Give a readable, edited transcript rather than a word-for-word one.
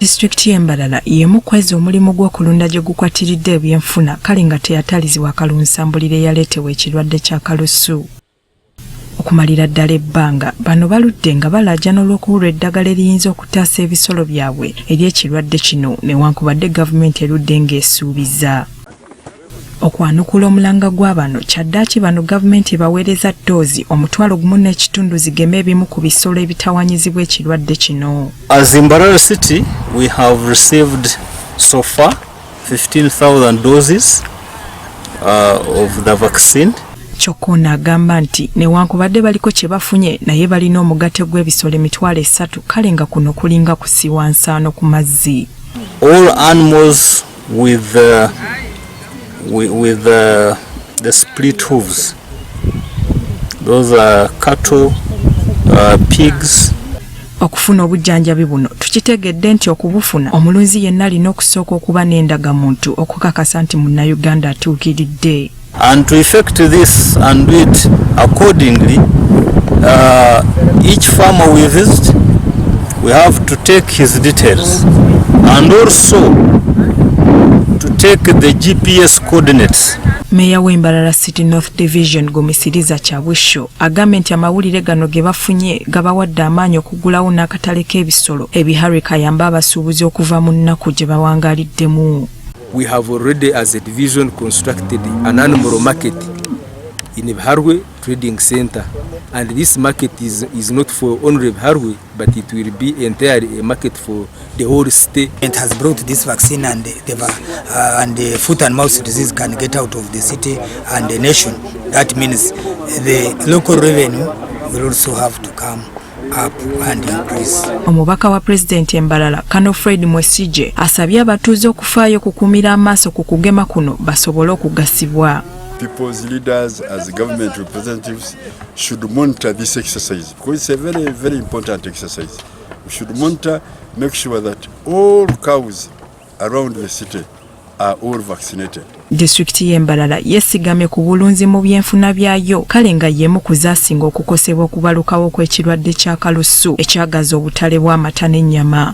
Disitulikiti y'Embarara y'emu kwezi omulimu gw'okulunda gye gukwatiridde ebyenfuna kale nga teyatalizibwa kalunsambulire yaleetewa ekirwadde kya kalusu. Okumalira ddala ebbanga bano baludde nga balaajana olw'okubulwa eddagala eriyinza okutaasa ebisolo byabwe eri ekirwadde kino newankubadde gavumenti erudde ng'esuubiza. Okwanukula omulanga gwa bano Kyadaaki bano gavumenti baweereza doozi 1.5 zigeme ebimu ku bisolo ebitawaanyizibwa ekirwadde kino. As in Mbarara city we have received so far 15,000 doses of the vaccine. Kyokka ono agamba nti newankubadde baliko kye bafunye naye balina omugatte gw'ebisolo 3,000 kale nga kuno kulinga kusiwa nsaano ku mazzi. All animals with the split hooves. Those are cattle, pigs. Okufuna obujjanjabi buno tukitegedde nti okubufuna omulunzi yenna alina okusooka okuba n'endagamuntu okukakasa nti munnayuganda atuukiridde. And to effect this and do it accordingly, each farmer we visit, we have to take his details and also to take the GPS coordinates. Meya w'Embarara City North Division Gomisiriza Kyabwisho agambye nti amawulire gano ge bafunye gabawadde amaanyi okugulawo n'akatale k'ebisolo ebiharwe kayamba abasuubuzi okuva mu nnaku gye bawangaaliddemu. We have already as a division constructed an animal market in Biharwe Trading Center, and this market is not for only Biharwe, but it will be entirely a market for the whole state. It has brought this vaccine and the foot and mouth disease can get out of the city and the nation. That means the local revenue will also have to come up and increase. Omubaka wa President Mbarara Kano Fred Mwesije asabye abatuuze okufaayo kukumira amaaso ku kugema kuno basobole okugasibwa. People's leaders as government representatives should monitor this exercise because it's a very, very important exercise. We should monitor, make sure that all cows around the city are all vaccinated. Disitulikiti y'Embarara yesigamye ku bulunzi mu byenfuna byayo kale nga y'emu ku zaasinga okukosebwa okubalukawo kw'ekirwadde kya kalusu ekyagaza obutale bw'amata n'ennyama.